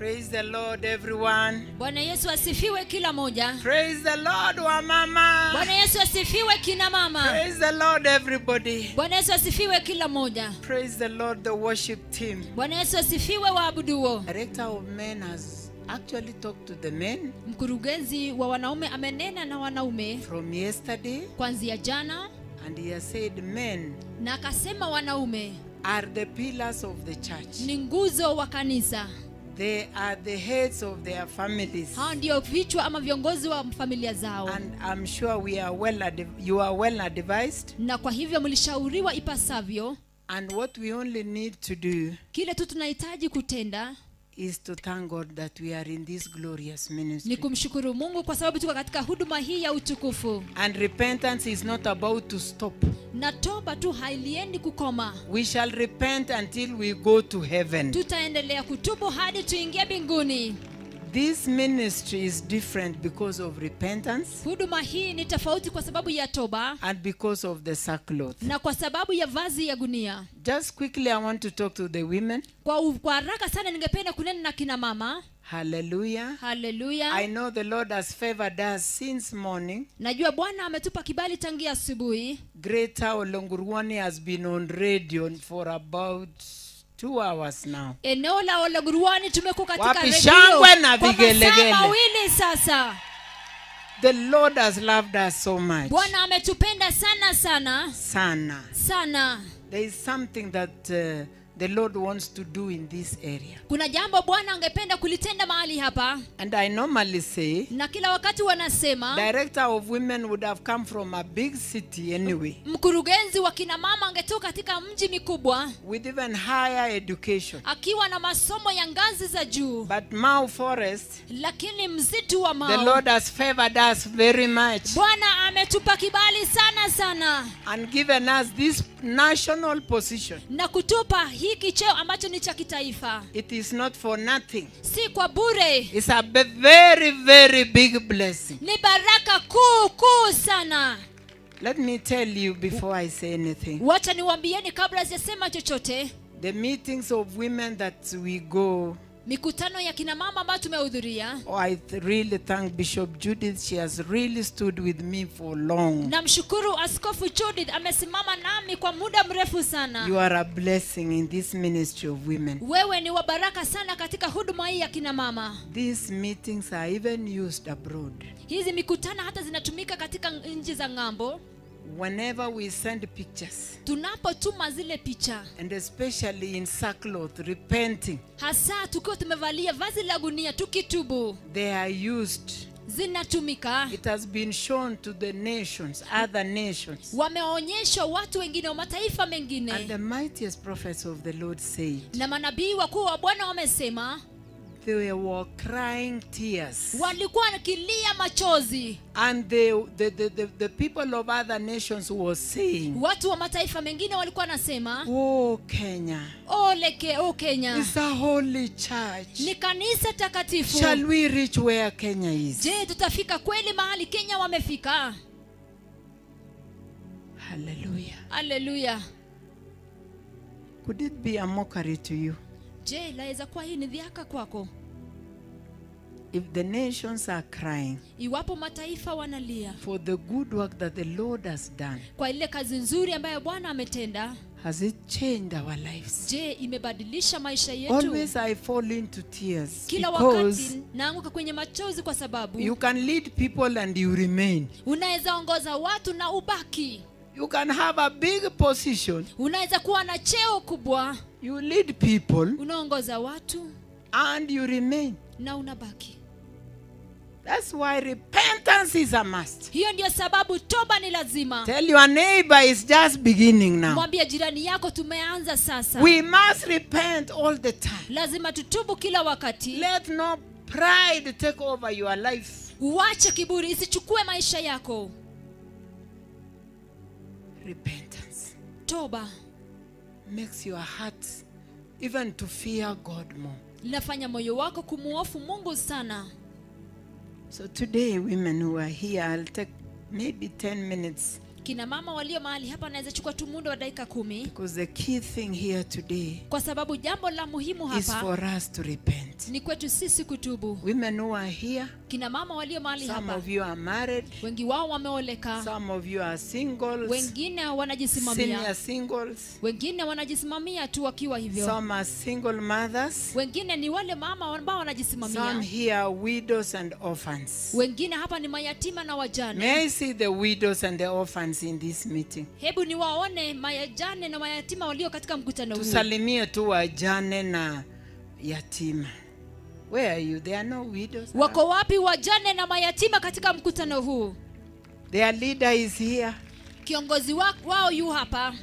Praise the Lord, everyone. Bwana Yesu asifiwe kila moja. Praise the Lord, wamama. Bwana Yesu asifiwe kina mama. Praise the Lord, everybody. Bwana Yesu asifiwe kila moja. Praise the Lord, the worship team. Bwana Yesu asifiwe waabuduo. Director of men has actually talked to the men Mkurugenzi wa wanaume amenena na wanaume from yesterday, kuanzia jana, and he has said men na akasema wanaume are the pillars of the church. ni nguzo wa kanisa. They are the heads of their families. Hao ndio vichwa ama viongozi wa familia zao. And I'm sure you are well advised. Na kwa hivyo mlishauriwa ipasavyo. And what we only need to do Kile tu tunahitaji kutenda is to thank God that we are in this glorious ministry. ni kumshukuru Mungu kwa sababu tuko katika huduma hii ya utukufu. And repentance is not about to stop. Na toba tu hailiendi kukoma. We shall repent until we go to heaven. Tutaendelea kutubu hadi tuingie mbinguni. This ministry is different because of repentance Huduma hii ni tofauti kwa sababu ya toba and because of the sackcloth. na kwa sababu ya vazi ya gunia. Just quickly, I want to talk to the women. Kwa haraka sana ningependa kunena na kina mama. Hallelujah. Hallelujah. I know the Lord has favored us since morning. Najua Bwana ametupa kibali tangia asubuhi. Greater Olongurwani has been on radio for about 2 hours now. Eneo la Olaguruani tumekuwa katika Wapi radio shangwe na kwa vigelegele. masaa mawili sasa. The Lord has loved us so much. Bwana ametupenda sana sana Sana. sana. There is something that the Lord wants to do in this area. Kuna jambo Bwana angependa kulitenda mahali hapa. And I normally say, Na kila wakati wanasema director of women would have come from a big city anyway, mkurugenzi wa kina mama angetoka katika mji mikubwa with even higher education. akiwa na masomo ya ngazi za juu. But Mau Forest, Lakini msitu wa the Mau, Lord has favored us very much Bwana ametupa kibali sana sana and given us this national position. na kutupa hiki cheo ambacho ni cha kitaifa. It is not for nothing. Si kwa bure. It's a very, very big blessing. Ni baraka kuu sana. Let me tell you before I say anything. Wacha niwaambieni kabla sijasema chochote. The meetings of women that we go, Mikutano ya kina mama ambayo tumehudhuria. I really thank Bishop Judith. She has really stood with me for long. Namshukuru Askofu Judith amesimama nami kwa muda mrefu sana. You are a blessing in this ministry of women. Wewe ni wa baraka sana katika huduma hii ya kina mama. These meetings are even used abroad. Hizi mikutano hata zinatumika katika nchi za ng'ambo. Whenever we send pictures, Tunapotuma zile picha, and especially in sackcloth, repenting, hasa tukiwa tumevalia vazi la gunia tukitubu, they are used. zinatumika. It has been shown to the nations, other nations. Wameonyesha watu wengine wa mataifa And mengine. the mightiest prophets of the Lord said, Na manabii wakuu wa Bwana wamesema they were crying tears. walikuwa wakilia machozi. And the people of other nations were saying, Watu wa mataifa mengine walikuwa nasema, oh Kenya, o Kenya, it's a holy church. ni kanisa takatifu. Shall we reach where Kenya is? Je, tutafika kweli mahali Kenya wamefika? Hallelujah. Haleluya. Could it be a mockery to you Je, laweza kuwa hii ni dhihaka kwako? if the nations are crying Iwapo mataifa wanalia for the good work that the Lord has done? kwa ile kazi nzuri ambayo Bwana ametenda, Has it changed our lives? je, imebadilisha maisha yetu? Always I fall into tears Kila because wakati naanguka kwenye machozi kwa sababu you can lead people and you remain. unaweza ongoza watu na ubaki. You can have a big position. Unaweza kuwa na cheo kubwa, You lead people unaongoza watu and you remain. na unabaki. That's why repentance is a must. Hiyo ndio sababu toba ni lazima. Tell your neighbor it's just beginning now. Mwambie jirani yako tumeanza sasa. We must repent all the time. Lazima tutubu kila wakati. Let no pride take over your life. Uache kiburi isichukue maisha yako. Repentance Toba makes your heart even to fear God more. linafanya moyo wako kumuhofu Mungu sana. So today, women who are here, I'll take maybe 10 minutes kina mama walio mahali hapa wanaweza chukua tu muda wa dakika 10, because the key thing here today kwa sababu jambo la muhimu is hapa for us to repent. ni kwetu sisi kutubu. Women who are here, Kina mama walio mahali some hapa, of you are married, wengi wao wameoleka, some of you are singles, wengine senior wanajisimamia, singles, wengine wanajisimamia tu wakiwa hivyo, some are single mothers, wengine ni wale mama ambao some wanajisimamia, here are widows and orphans. wengine hapa ni mayatima na wajane. May I see the widows and the orphans in this meeting? Hebu niwaone mayajane na mayatima walio katika mkutano huu. Tusalimie tu wajane na yatima. Where are you? There are no widows. Wako wapi wajane na mayatima katika mkutano huu? Their leader is here. Kiongozi wao yu hapa.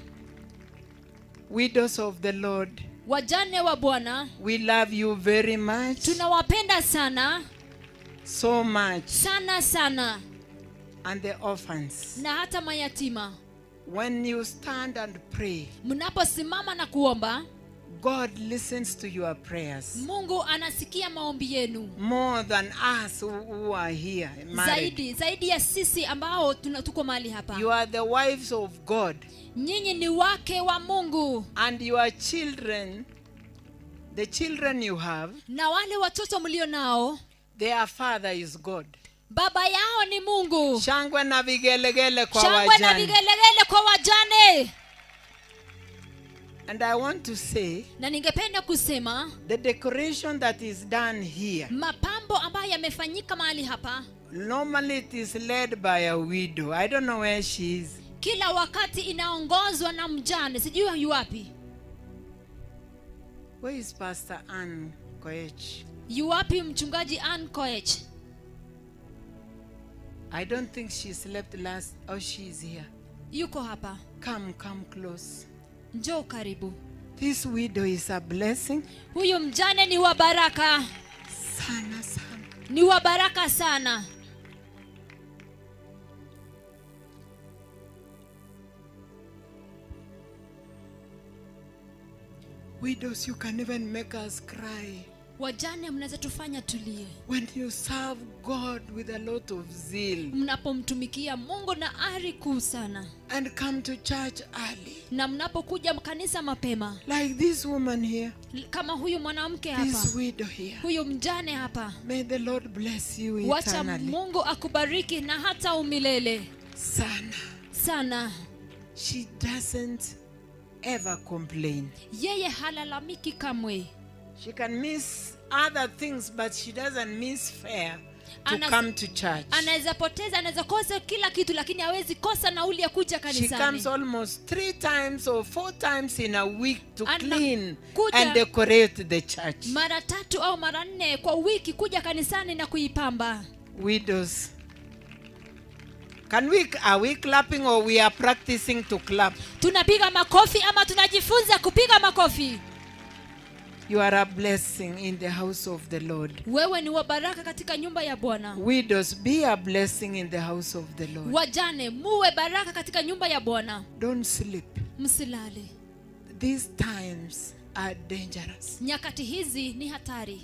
Widows of the Lord, Wajane wa Bwana, we love you very much. tunawapenda sana So much. sana sana. And the orphans. Na hata mayatima, When you stand and pray, mnaposimama na kuomba, God listens to your prayers. Mungu anasikia maombi yenu. More than us who are here married. Zaidi ya sisi ambao tuko mahali hapa. You are the wives of God. Nyinyi ni wake wa Mungu. And your children, the children you have, Na wale watoto mlio nao, their father is God. baba yao ni Mungu. Shangwe na vigelegele kwa Shangwe na wajane. vigelegele kwa wajane. And I want to say, Na ningependa kusema, the decoration that is done here, mapambo ambayo yamefanyika mahali hapa, normally it is led by a widow. I don't know where she is. kila wakati inaongozwa na mjane. Sijui yu wapi. Where is Pastor Ann Koech? Yu wapi mchungaji Ann Koech? I don't think she slept last. Oh, she is here. Yuko hapa. Come close. Njoo karibu. This widow is a blessing. Huyu mjane ni wa baraka. Sana sana. Ni wa baraka sana. Widows, you can even make us cry. Wajane mnaweza tufanya tulie. When you serve God with a lot of zeal Mnapomtumikia Mungu na ari kuu sana. and come to church early. Na mnapokuja kanisa mapema. Like this woman here, Kama huyu mwanamke hapa. this widow here. Huyu mjane hapa. May the Lord bless you Wacha eternally. Mungu akubariki na hata umilele. Sana. Sana. She doesn't ever complain. Yeye halalamiki kamwe. She can miss other things, but she doesn't miss fare to come to church. Anaweza poteza, anaweza kosa kila kitu, lakini hawezi kosa nauli ya kuja She kanisani. comes almost 3 times or 4 times in a week to clean Anakuja and decorate the church. mara 3 au mara 4 kwa wiki kuja kanisani na kuipamba. Widows, are we clapping or we are practicing to clap? Tunapiga makofi ama tunajifunza kupiga makofi? You are a blessing in the house of the Lord. Wewe ni wa baraka katika nyumba ya Bwana. Widows, be a blessing in the house of the Lord. Wajane, muwe baraka katika nyumba ya Bwana. Don't sleep. Msilale. These times are dangerous. Nyakati hizi ni hatari.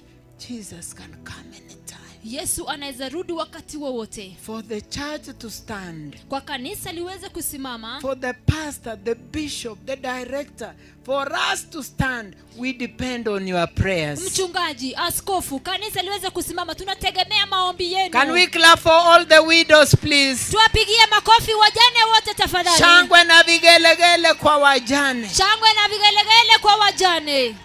Jesus can come anytime. Yesu anaweza rudi wakati wowote. For the church to stand, Kwa kanisa liweze kusimama, for the pastor, the bishop, the director, for us to stand, we depend on your prayers. mchungaji, askofu, kanisa liweze kusimama, tunategemea maombi yenu. Can we clap for all the widows, please? Tuwapigie makofi wajane wote tafadhali. Shangwe na vigelegele kwa wajane. Shangwe na vigelegele kwa wajane.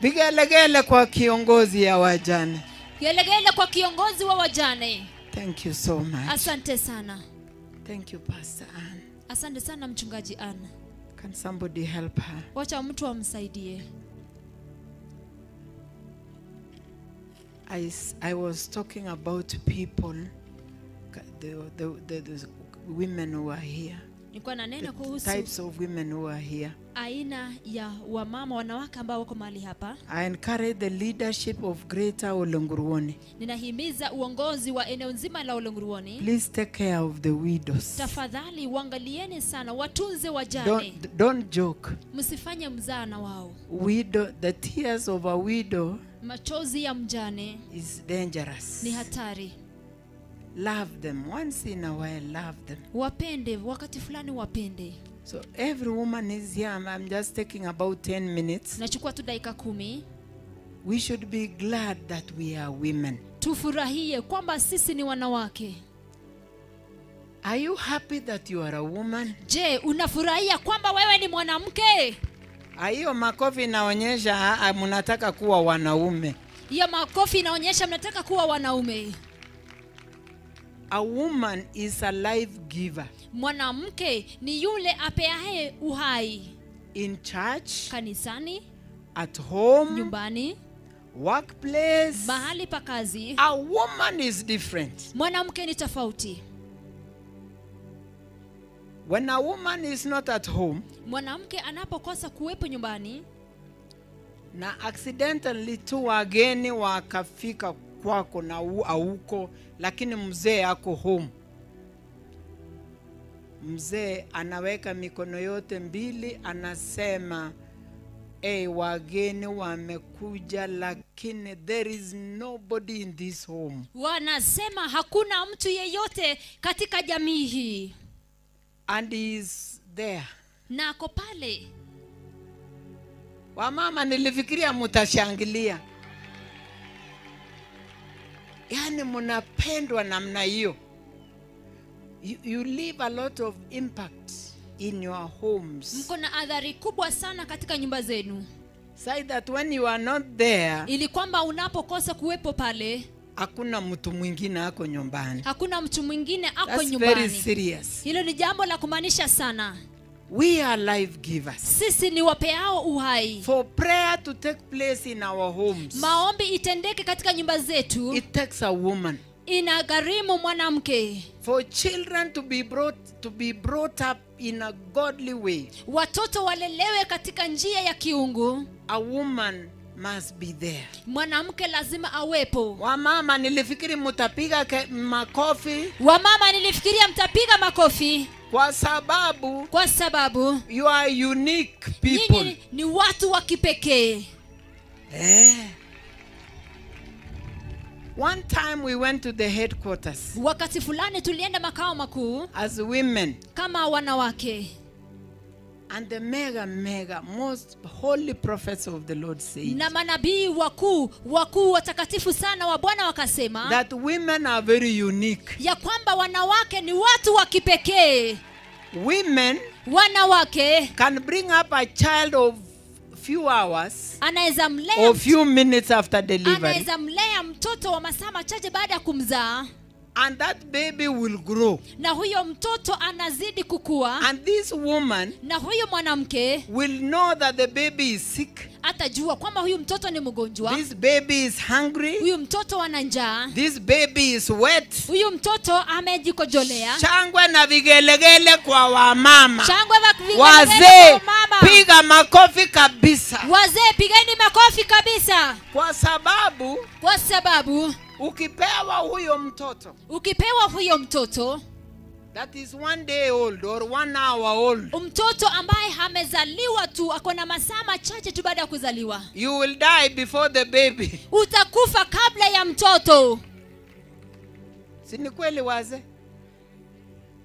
Vigelegele kwa kiongozi ya wajane. Gelegele kwa kiongozi wa wajane. Thank you so much. Asante sana. Thank you, Pastor Ann. Asante sana mchungaji Anna. Can somebody help her? Wacha mtu amsaidie. I was talking about people, the women who are here. Nilikuwa nanena The kuhusu types of women who are here. aina ya wamama wanawake ambao wako mahali hapa. I encourage the leadership of Greater Olenguruoni. Ninahimiza uongozi wa eneo nzima la Olenguruoni. Please take care of the widows. Tafadhali waangalieni sana, watunze wajane. Don't joke. Msifanye mzaha na wao. The tears of a widow Machozi ya mjane is dangerous. ni hatari. love them. Once in a while, love them. Wapende, wakati fulani wapende. So every woman is here. I'm just taking about 10 minutes. Nachukua tu dakika 10. We should be glad that we are women. Tufurahie kwamba sisi ni wanawake. Are you happy that you are a woman? Je, unafurahia kwamba wewe ni mwanamke? Hiyo makofi inaonyesha mnataka kuwa wanaume. Hiyo makofi inaonyesha mnataka kuwa wanaume. A woman is a life giver. Mwanamke ni yule apeaye uhai. In church, Kanisani, at home, nyumbani, workplace, mahali pa kazi. a woman is different. Mwanamke ni tofauti. When a woman is not at home, Mwanamke anapokosa kuwepo nyumbani na accidentally tu wageni wakafika kwako na auko, lakini mzee ako home, mzee anaweka mikono yote mbili, anasema wageni wamekuja, lakini there is nobody in this home. wanasema hakuna mtu yeyote katika jamii hii. And he is there. Na ako pale. Wamama nilifikiria mtashangilia. Yani mnapendwa namna hiyo. You leave a lot of impact in your homes. Mko na athari kubwa sana katika nyumba zenu. Say that when you are not there, ili kwamba unapokosa kuwepo pale, hakuna mtu mwingine ako nyumbani. hakuna mtu mwingine ako That's nyumbani. very serious. Hilo ni jambo la kumaanisha sana. We are life givers. Sisi ni wapeao uhai. For prayer to take place in our homes, Maombi itendeke katika nyumba zetu, it takes a woman. inagharimu mwanamke. For children to be brought up in a godly way, Watoto walelewe katika njia ya kiungu, a woman must be there. mwanamke lazima awepo. Wamama nilifikiri mtapiga makofi, Wamama nilifikiria mtapiga makofi kwa sababu you are unique people. nyinyi ni watu wa kipekee. One time we went to the headquarters Wakati fulani tulienda makao makuu as women, kama wanawake, and the mega most holy prophets of the Lord said na manabii wakuu watakatifu sana wa Bwana wakasema that women are very unique. ya kwamba wanawake ni watu wa kipekee. Women Wanawake can bring up a child of few hours anaweza mlea or few minutes after delivery, anaweza mlea mtoto wa masaa machache baada ya kumzaa, and that baby will grow, na huyo mtoto anazidi kukua, and this woman na huyo mwanamke will know that the baby is sick, atajua kwamba huyu mtoto ni mgonjwa, this baby is hungry, huyu mtoto ana njaa, this baby is wet. huyu mtoto amejikojolea. Shangwe na vigelegele kwa wamama. Shangwe na vigelegele Wazee, kwa mama. piga makofi kabisa. Wazee, pigeni makofi kabisa. Kwa sababu ukipewa huyo mtoto that is 1 day old or 1 hour old, mtoto ambaye amezaliwa tu, ako na masaa machache tu baada ya kuzaliwa, you will die before the baby. utakufa kabla ya mtoto. Si ni kweli wazee?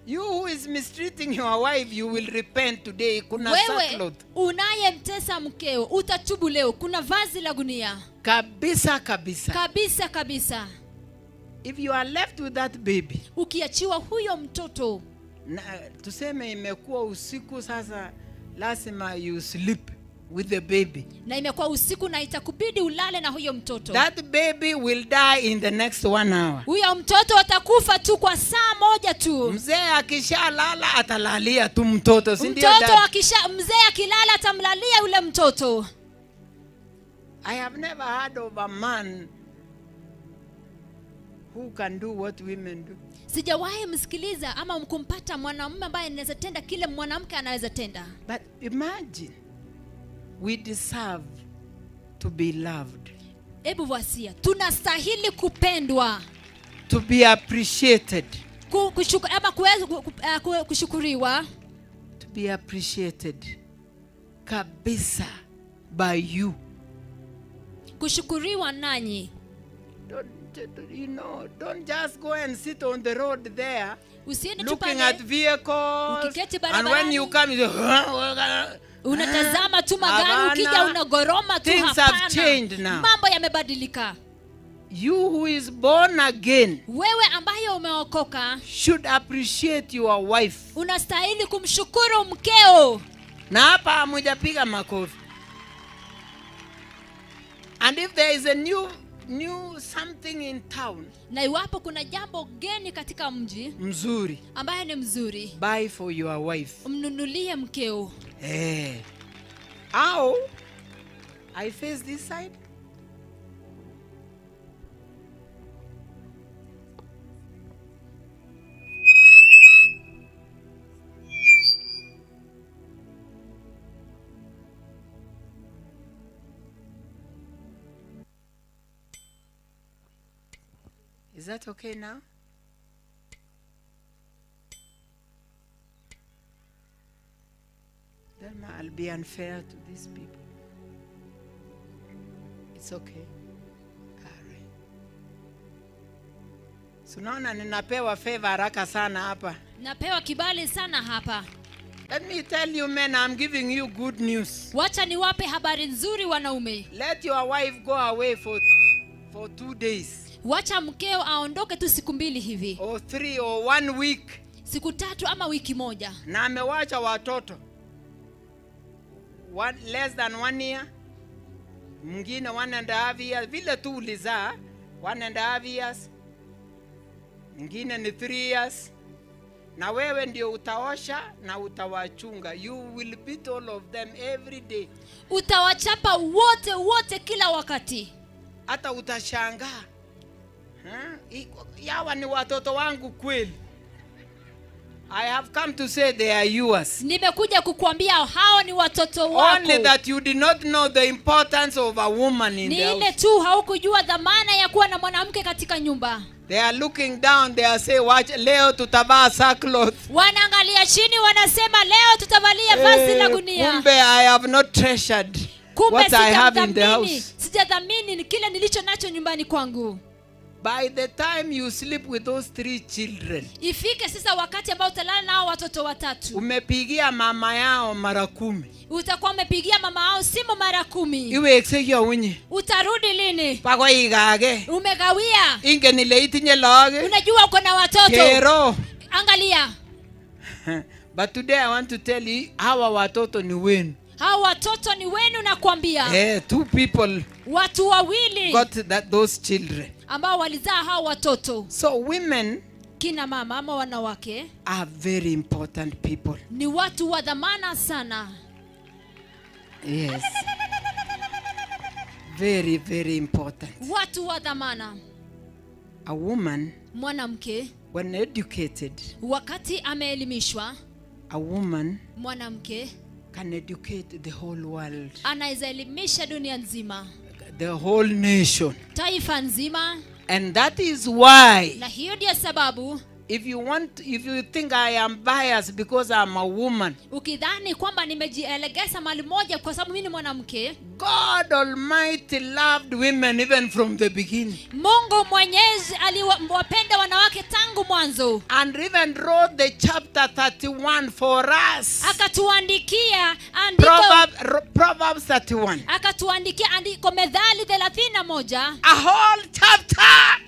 You who is mistreating your wife, you will repent today. Kuna Wewe sackcloth. unayemtesa mkeo utatubu leo, kuna vazi la gunia. Kabisa. Kabisa. If you are left with that baby, Ukiachiwa huyo mtoto, na tuseme imekuwa usiku sasa, lazima you sleep with the baby. na imekuwa usiku na itakubidi ulale na huyo mtoto, That baby will die in the next 1 hour. huyo mtoto atakufa tu kwa saa moja tu. Mzee akishalala atalalia tu mtoto, si ndio? Mzee akilala atamlalia yule mtoto. I have never heard of a man who can do what women do. Sijawahi msikiliza ama mkumpata mwanamume ambaye anaweza tenda kile mwanamke anaweza tenda. But imagine, we deserve to be loved, Hebu wasia, tunastahili kupendwa, to be appreciated, kushukuriwa, to be appreciated kabisa by you. kushukuriwa nanyi. don't just go and sit on the road there Usiende tu looking at pale vehicles, ukiketi and when you barabarani come you say, unatazama tu magari, Hapana. ukija unagoroma tu. Things have changed Hapana, now. mambo yamebadilika. You who is born again Wewe ambaye umeokoka should appreciate your wife. unastahili kumshukuru mkeo. Na hapa hamujapiga makofi. And if there is a new something in town Na iwapo kuna jambo geni katika mji mzuri, ambaye ni mzuri, buy for your wife. umnunulie mkeo. How I face this side. Is that okay now? Then I'll be unfair to these people. It's okay. All right. So naona ninapewa favor haraka sana hapa. Napewa kibali sana hapa. Let me tell you men, I'm giving you good news. Wacha niwape habari nzuri wanaume. Let your wife go away for 2 days. Wacha mkeo aondoke tu siku 2 hivi. Or 3 or 1 week. Siku 3 ama wiki moja. Na amewacha watoto. Less than 1 year. Mwingine 1.5 years. Vile tu ulizaa 1.5 years. Mwingine ni 3 years. Na wewe ndio utaosha na utawachunga. You will beat all of them every day. Utawachapa wote kila wakati. Hata utashangaa. Yawa ni watoto wangu kweli. I have come to say they are yours. Nimekuja kukuambia hao ni watoto wako. Only that you did not know the importance of a woman in the Ni ile house. tu haukujua dhamana ya kuwa na mwanamke katika nyumba. They are looking down, they are saying, watch, leo tutavaa sackcloth. Wanaangalia chini wanasema leo tutavalia vazi la gunia. Kumbe I have not treasured what I have in the house. Sijadhamini kile nilicho nacho nyumbani kwangu. By the time you sleep with those 3 children, Ifike sasa wakati ambao utalala nao watoto 3. umepigia mama yao mara 10. Utakuwa umepigia mama yao simu mara 10. Iwe exekia unye. Utarudi lini? Pako igage. Umegawia. Inge nile itinye lage. Unajua uko na watoto. Kero. Angalia. But today I want to tell you, hawa watoto ni wenu. Hao watoto ni wenu nakwambia. 2 people Watu wawili got those children. ambao walizaa hao watoto. So women Kina mama ama wanawake are very important people. ni watu wa dhamana sana. Yes. Very, very important. Watu wa dhamana. A woman, Mwanamke when educated, wakati ameelimishwa, a woman mwanamke can educate the whole world, anaweza elimisha dunia nzima, the whole nation. taifa nzima. And that is why, Na hiyo ndio sababu if you think I am biased because I'm a woman, ukidhani kwamba nimejielegeza mahali moja kwa sababu mimi ni mwanamke, God Almighty loved women even from the beginning. Mungu Mwenyezi aliwapenda wanawake tangu mwanzo. And even wrote the chapter 31 for us. Akatuandikia andiko Proverbs 31. Akatuandikia andiko Methali 31. A whole chapter.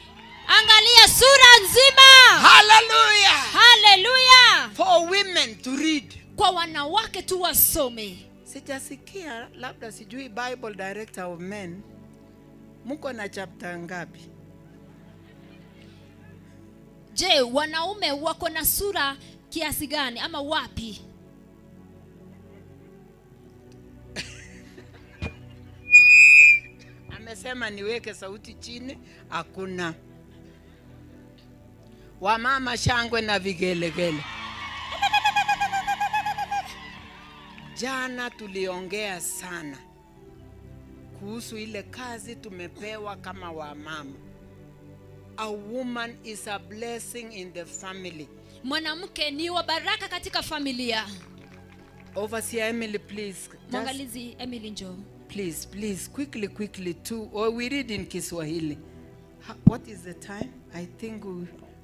Angalia sura nzima. Hallelujah. Hallelujah. For women to read. Kwa wanawake tu wasome. Sijasikia, labda sijui Bible Director of Men. Muko na chapter ngapi? Je, wanaume wako na sura kiasi gani ama wapi? Amesema niweke sauti chini, hakuna. Wamama shangwe na vigelegele. Jana tuliongea sana kuhusu ile kazi tumepewa kama wamama. A woman is a blessing in the family. Mwanamke ni wa baraka katika familia. Overseer Emily, please. Mwangalizi Emily njoo. Please, quickly, too. Or we read in Kiswahili. What is the time? I think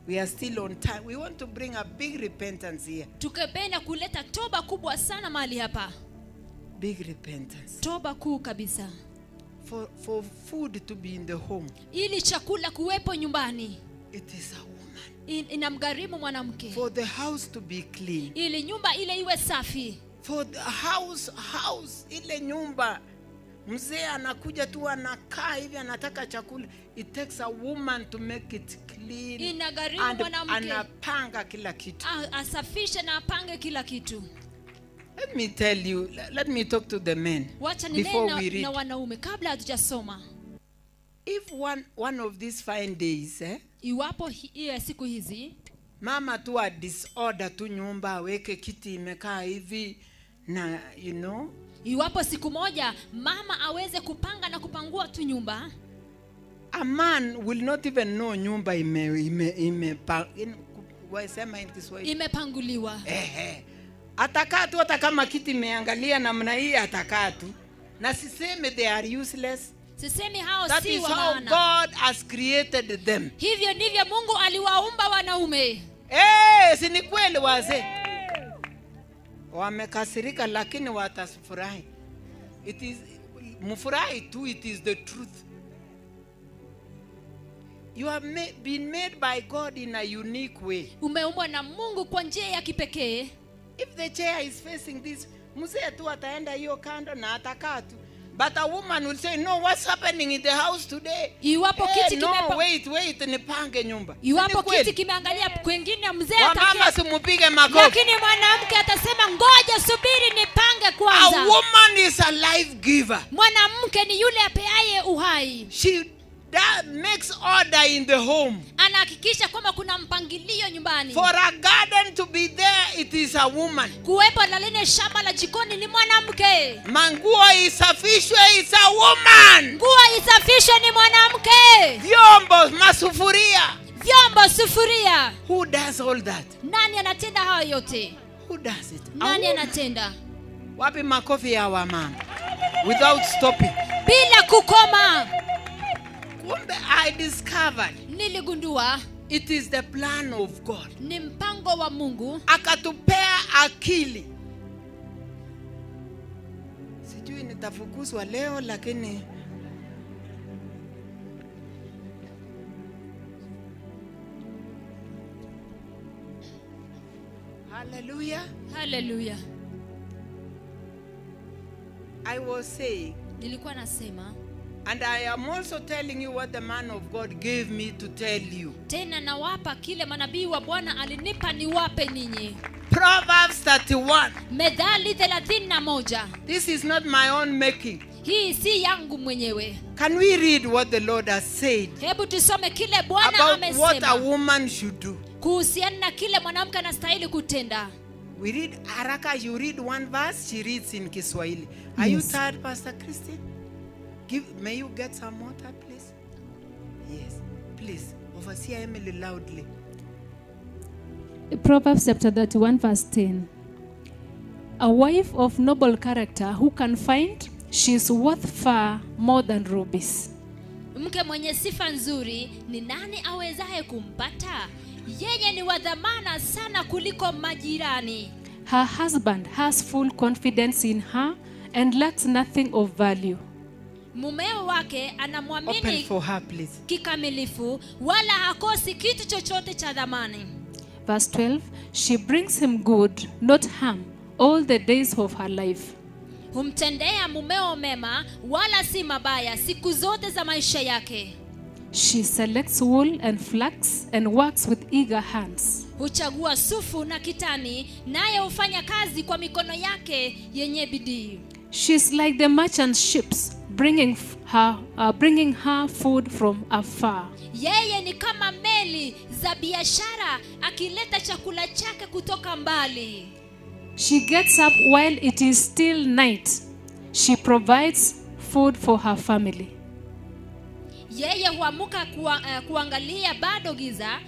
we are still on time. We want to bring a big repentance here. Tukipenda kuleta toba kubwa sana mahali hapa. Big repentance. Toba kuu kabisa. For food to be in the home. Ili chakula kuwepo nyumbani. It is a woman. Inamgharimu mwanamke. For the house to be clean. Ili nyumba ile iwe safi. For the house ile nyumba mzee anakuja tu anakaa hivi anataka chakula. It takes a woman to make it clean. Inagharimu mwanamke. Anapanga kila kitu. Asafishe na apange kila kitu. Let me tell you, let me talk to the men before we read. Na wanaume kabla hatujasoma. If one of these fine days, iwapo siku hizi mama tu a disorder tu nyumba aweke kiti imekaa hivi na iwapo siku moja mama aweze kupanga na kupangua tu nyumba, a man will not even know nyumba imepanguliwa. Atakaa tu hata kama kiti imeangalia namna hii atakaa tu. Na siseme they are useless. Sisemi hao That si is wa how maana. God has created them. Hivyo ndivyo Mungu aliwaumba wanaume. Si ni kweli wazee? Wamekasirika lakini watafurahi. It is mfurahi tu, it is the truth. You have been made by God in a unique way. Umeumbwa na Mungu kwa njia ya kipekee. If the chair is facing this, mzee tu ataenda hiyo kando na atakaa tu. But a woman will say, no, what's happening in the house today? Iwapo kiti wait, nipange nyumba. Iwapo kiti kimeangalia kwingine mzee mama simupige makofi. Lakini mwanamke atasema ngoja subiri nipange kwanza. A woman is a life giver. Mwanamke ni yule apeaye uhai. That makes order in the home. Anahakikisha kwamba kuna mpangilio nyumbani. For a garden to be there, it is a woman. Kuwepo na lile shamba la jikoni ni mwanamke. Manguo isafishwe, it's a woman. Nguo isafishwe ni mwanamke. Vyombo, sufuria. Who does all that? Nani anatenda hayo yote? Who does it? Nani anatenda? Wapi makofi ya wamama? Without stopping. Bila kukoma. I discovered niligundua it is the plan of God. Ni mpango wa Mungu. Akatupea akili. Sijui nitafukuzwa leo lakini Hallelujah. Hallelujah. I was saying, nilikuwa nasema, and I am also telling you what the man of God gave me to tell you. Tena nawapa kile manabii wa Bwana alinipa niwape ninyi. Proverbs 31. Methali 31. This is not my own making. Hii si yangu mwenyewe. Can we read what the Lord has said? Hebu tusome kile Bwana amesema. What a woman should do. Kuhusiana na kile mwanamke anastahili kutenda. We read haraka, you read one verse, she reads in Kiswahili. Are you tired, Pastor Christine? May you get some water, please? Yes, please. Overseer Emily, loudly. Proverbs chapter 31 verse 10. A wife of noble character who can find, she is worth far more than rubies. Mke mwenye sifa nzuri ni nani awezaye kumpata? Yeye ni wa dhamana sana kuliko majirani. Her husband has full confidence in her and lacks nothing of value. Mumeo wake anamwamini kikamilifu wala hakosi kitu chochote cha dhamani. Verse 12, she brings him good, not harm, all the days of her life. Humtendea mumeo mema wala si mabaya siku zote za maisha yake. She selects wool and flax and works with eager hands. Huchagua sufu na kitani naye hufanya kazi kwa mikono yake yenye bidii. She is like the merchant ships bringing her food from afar. Yeye ni kama meli za biashara akileta chakula chake kutoka mbali. She gets up while it is still night. She provides food for her family. Yeye huamuka kuangalia bado giza,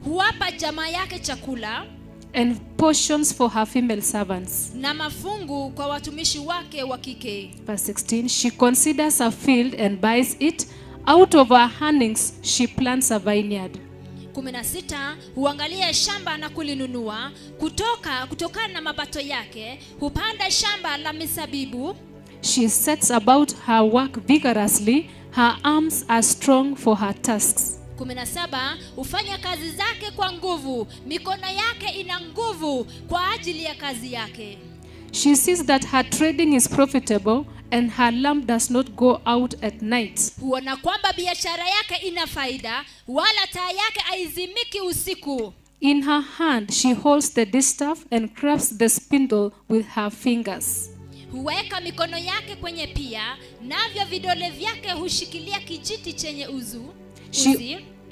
huwapa jamaa yake chakula and portions for her female servants. Na mafungu kwa watumishi wake wa kike. Verse 16, she considers a field and buys it, Out of her earnings, she plants a vineyard. 16 huangalia shamba na kulinunua, kutokana na mapato yake hupanda shamba la mizabibu. She sets about her work vigorously. Her arms are strong for her tasks. 17 hufanya kazi zake kwa nguvu, mikono yake ina nguvu kwa ajili ya kazi yake. She sees that her trading is profitable and her lamp does not go out at night. Huona kwamba biashara yake ina faida, wala taa yake haizimiki usiku. In her hand she holds the distaff and crafts the spindle with her fingers. Huweka mikono yake kwenye pia, navyo vidole vyake hushikilia kijiti chenye uzi.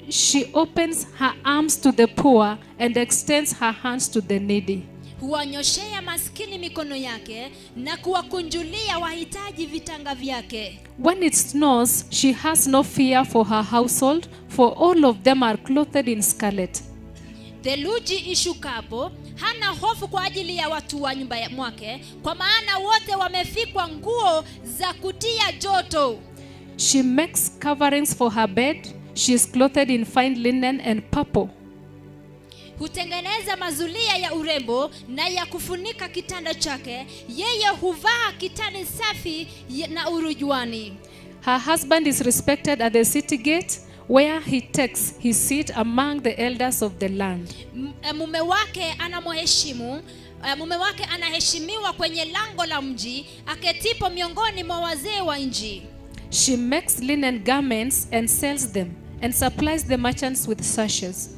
She opens her arms to the poor and extends her hands to the needy. Huwanyoshea maskini mikono yake na kuwakunjulia wahitaji vitanga vyake. When it snows, she has no fear for her household, for all of them are clothed in scarlet. Theluji ishukapo, hana hofu kwa ajili ya watu wa nyumba mwake, kwa maana wote wamefikwa nguo za kutia joto. She makes coverings for her bed. She is clothed in fine linen and purple. Hutengeneza mazulia ya urembo na ya kufunika kitanda chake. Yeye huvaa kitani safi na urujuani. Her husband is respected at the city gate, where he takes his seat among the elders of the land. Mume wake anaheshimiwa kwenye lango la mji, aketipo miongoni mwa wazee wa nchi. She makes linen garments and sells them, and supplies the merchants with sashes.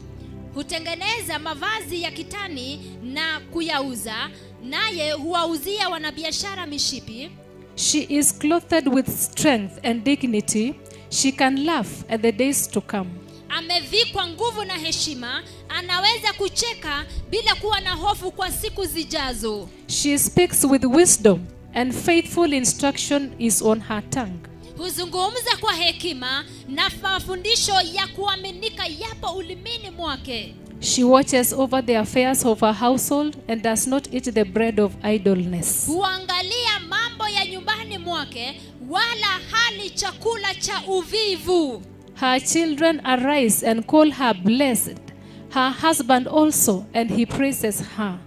Hutengeneza mavazi ya kitani na kuyauza, naye huwauzia wanabiashara mishipi. She is clothed with strength and dignity. She can laugh at the days to come. Amevikwa nguvu na heshima, anaweza kucheka bila kuwa na hofu kwa siku zijazo. She speaks with wisdom, and faithful instruction is on her tongue. Huzungumza kwa hekima na mafundisho ya kuaminika yapo ulimini mwake. She watches over the affairs of her household and does not eat the bread of idleness. Huangalia mambo ya nyumbani mwake, wala hali chakula cha uvivu. Her children arise and call her blessed. Her husband also, and he praises her.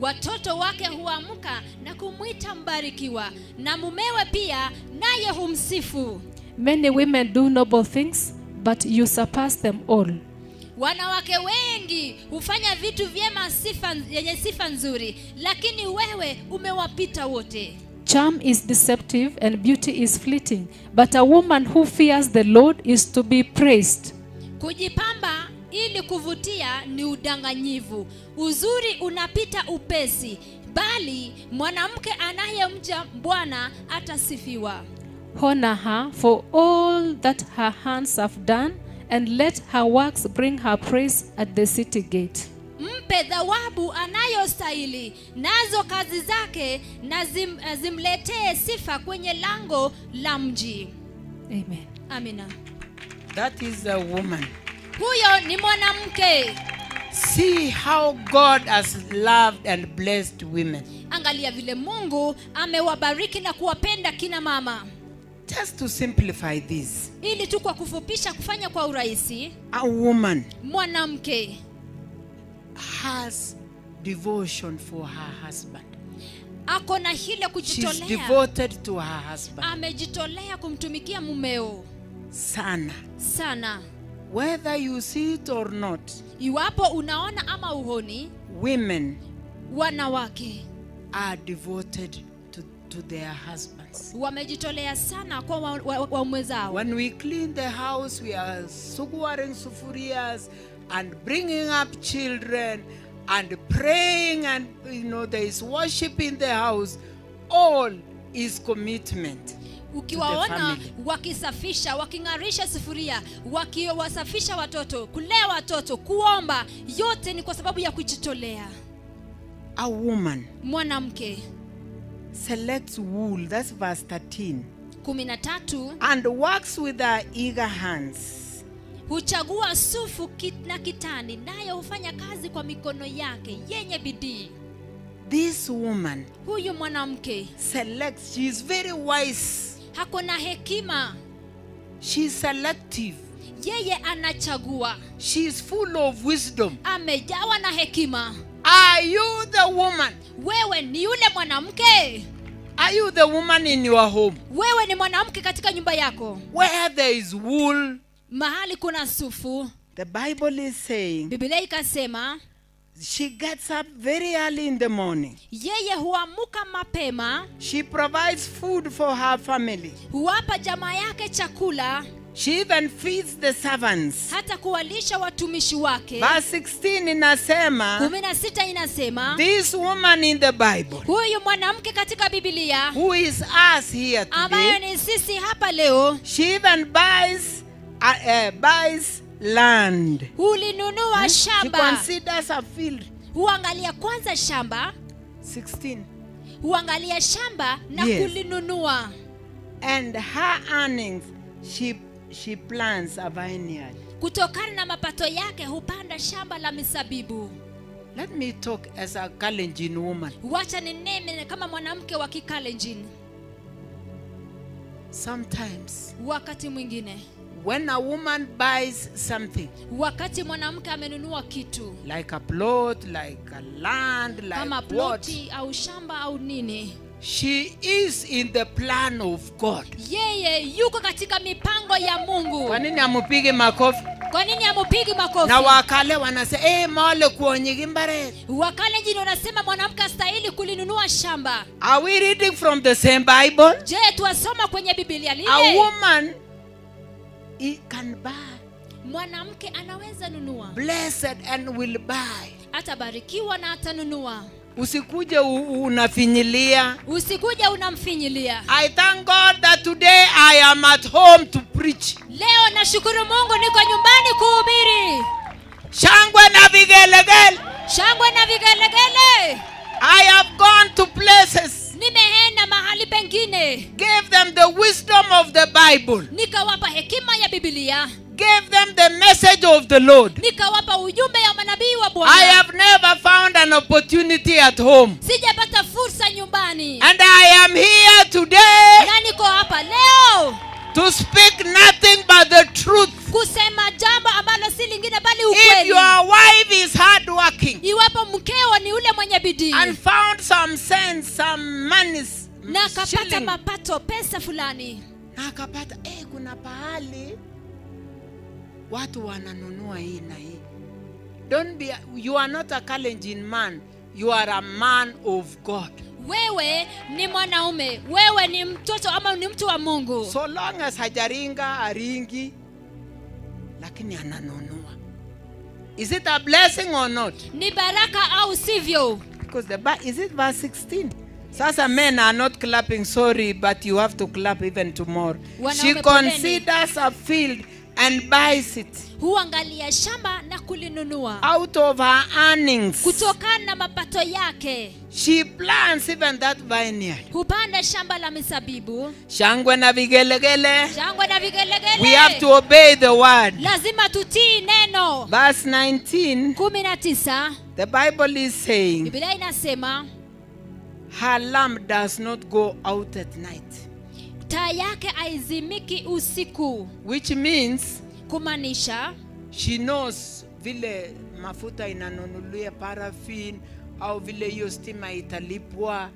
Watoto wake huamka na kumwita mbarikiwa, na mumewe pia naye humsifu. Many women do noble things, but you surpass them all. Wanawake wengi hufanya vitu vyema yenye sifa nzuri, lakini wewe umewapita wote. Charm is deceptive and beauty is fleeting, but a woman who fears the Lord is to be praised. Kujipamba ili kuvutia ni udanganyivu. Uzuri unapita upesi, bali mwanamke anayemcha Bwana atasifiwa. Honor her for all that her hands have done, and let her works bring her praise at the city gate. Mpe thawabu anayostahili, nazo kazi zake na zimletee sifa kwenye lango la mji. Amen. Amina. That is a woman. Huyo ni mwanamke. See how God has loved and blessed women. Angalia vile Mungu amewabariki na kuwapenda kina mama. Just to simplify this, Ili tu kwa kufupisha kufanya kwa urahisi, a woman mwanamke has devotion for her husband. ako na hile She's kujitolea. devoted to her husband. Amejitolea kumtumikia mumeo Sana. sana. Whether you see it or not, Iwapo unaona ama uhoni, women wanawake are devoted to their husbands. wamejitolea sana kwa waume zao. When we clean the house, we are suguaring sufurias and bringing up children and praying, and there is worship in the house. All is commitment. Ukiwaona family. wakisafisha, waking'arisha sufuria, wakiwasafisha watoto, kulea watoto, kuomba, yote ni kwa sababu ya kujitolea. A woman Mwanamke selects wool, that's verse 13, 13 and works with her eager hands. huchagua sufu na kitani, nayo hufanya kazi kwa mikono yake yenye bidii. This woman Huyu mwanamke selects, she is very wise. hako na hekima. She's selective. Yeye anachagua. She's full of wisdom. Amejawa na hekima. Are you the woman? Wewe ni yule mwanamke? Are you the woman in your home? Wewe ni mwanamke katika nyumba yako? Where there is wool. Mahali kuna sufu. The Bible is saying Biblia ikasema she gets up very early in the morning. yeye huamuka mapema. She provides food for her family. Huwapa jamaa yake chakula. She even feeds the servants. Hata kuwalisha watumishi wake. Verse 16 inasema, 16 inasema this woman in the Bible, huyu mwanamke katika Biblia, who is us here ambayo today, ni sisi hapa leo, she even buys land. hulinunua She shamba. considers a field. Huangalia kwanza shamba. 16. Huangalia shamba na Yes. kulinunua. And her earnings, she plants a vineyard. Kutokana na mapato yake hupanda shamba la misabibu. Let me talk as a Kalenjin woman. Wacha nineme kama mwanamke wa Kikalenjin. Sometimes, Wakati mwingine, when a woman buys something, wakati mwanamke amenunua kitu, like a plot, like a land, kama like what, ploti au shamba au nini, she is in the plan of God. yeye yuko katika mipango ya Mungu. Kwa nini amupige makofi? Kwa nini amupigi makofi? Na wakale wanasema mole kuonyigi mbare. Wakalenjin wanasema mwanamke astahili kulinunua shamba. Are we reading from the same Bible? Je, tuwasoma kwenye Biblia A lile? woman can buy. Mwanamke anaweza nunua. Blessed and will buy. Atabarikiwa na atanunua. Usikuje unafinyilia. Usikuje unamfinyilia. I thank God that today I am at home to preach. Leo nashukuru Mungu niko nyumbani kuhubiri. Shangwe na vigelegele. Shangwe na vigelegele. I have gone to places. Nimeenda mahali pengine. Gave them the wisdom of the Bible. Nikawapa hekima ya Biblia. Gave them the message of the Lord. Nikawapa ujumbe ya manabii wa I Bwana. have never found an opportunity at home. Sijapata fursa nyumbani. And I am here today Na niko hapa leo to speak nothing but the truth. kusema jambo ambalo si lingine bali If ukweli. your wife is hardworking Iwapo mkeo ni ule mwenye bidii and found some sense, some money, na akapata shilling, mapato, pesa fulani, na akapata kuna pahali watu wananunua hii na hii. Don't be, you are not a Kalenjin man, you are a man of God. wewe ni mwanaume, wewe ni mtoto ama ni mtu wa Mungu. So long as hajaringa aringi, lakini ananunua. Is it a blessing or not? Ni baraka au sivyo? Because is it verse 16? Sasa men are not clapping, sorry, but you have to clap even tomorrow. She Wanaume considers a field and buys it Huangalia shamba na kulinunua. out of her earnings. Kutokana na mapato yake She plants even that vineyard. hupanda shamba la misabibu. Shangwe na vigelegele. Shangwe na vigelegele. We have to obey the word. Lazima tutii neno. Verse 19, 19 the Bible is saying, Biblia inasema her lamp does not go out at night. taa yake haizimiki usiku, Which means kumaanisha she knows vile mafuta inanunulia paraffin au vile hiyo stima italipwa.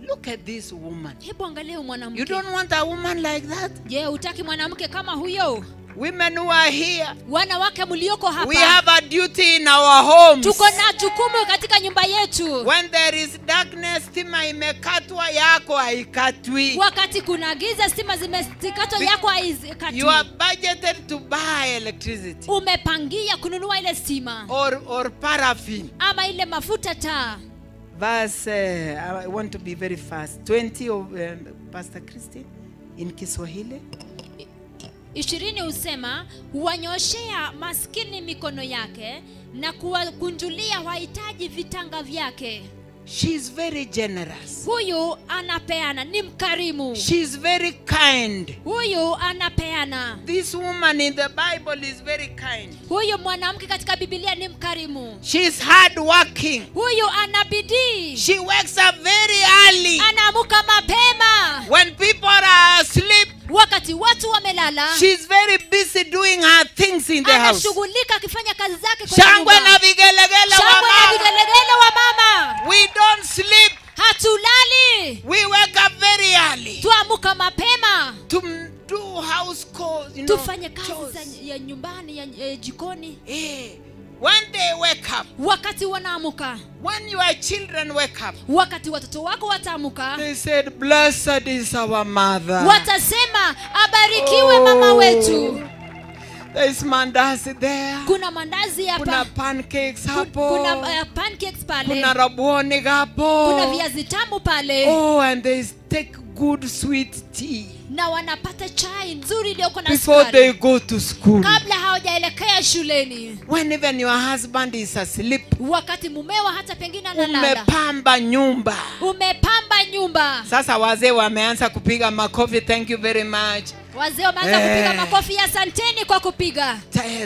Look at this woman. hebu angalia mwanamke. You don't want a woman like that? Je, utaki mwanamke kama huyo? Women who are here, Wanawake mlioko hapa, we have a duty in our homes. tuko na jukumu katika nyumba yetu. When there is darkness, stima imekatwa, yako haikatwi. Wakati kuna giza, stima zimekatwa, yako haikatwi. You are budgeted to buy electricity Umepangia kununua ile stima or paraffin. ama ile mafuta taa. Verse, I want to be very fast. 20 of Pastor Christine in Kiswahili. 20 husema huwanyoshea maskini mikono yake na kuwakunjulia wahitaji vitanga vyake. She is very generous. Huyu anapeana, ni mkarimu. She is very kind. Huyu anapeana. This woman in the Bible is very kind. Huyu mwanamke katika Biblia ni mkarimu. She is hardworking. Huyu ana bidii. She wakes up very early. Anaamuka mapema. When people are asleep, wakati watu wamelala, she's very busy doing her things in the house. anashughulika akifanya kazi zake kwenye Shangwe nyumba. na vigelegele wa Shangwe na mama. vigelegele wa mama. We don't sleep. Hatulali, We wake up very early tuamuka mapema, to do house chores, you know, tufanye kazi chores. ya nyumbani ya jikoni. When they wake up, Wakati wanaamuka, when your children wake up, wakati watoto wako wataamuka, they said, blessed is our mother. watasema abarikiwe mama wetu. There is mandazi there. Kuna mandazi Kuna hapa, pancakes hapo. kuna pancakes pale, Kuna rabuoni hapo. kuna viazi tamu pale, Oh, and they take good sweet tea na wanapata chai nzuri iliyoko na before they sukari go to school. kabla hawajaelekea shuleni. When even your husband is asleep, Wakati mumewa hata pengine analala, umepamba nyumba. umepamba nyumba. Sasa wazee wameanza kupiga makofi. Thank you very much. Wazee wameanza kupiga makofi, asanteni kwa kupiga.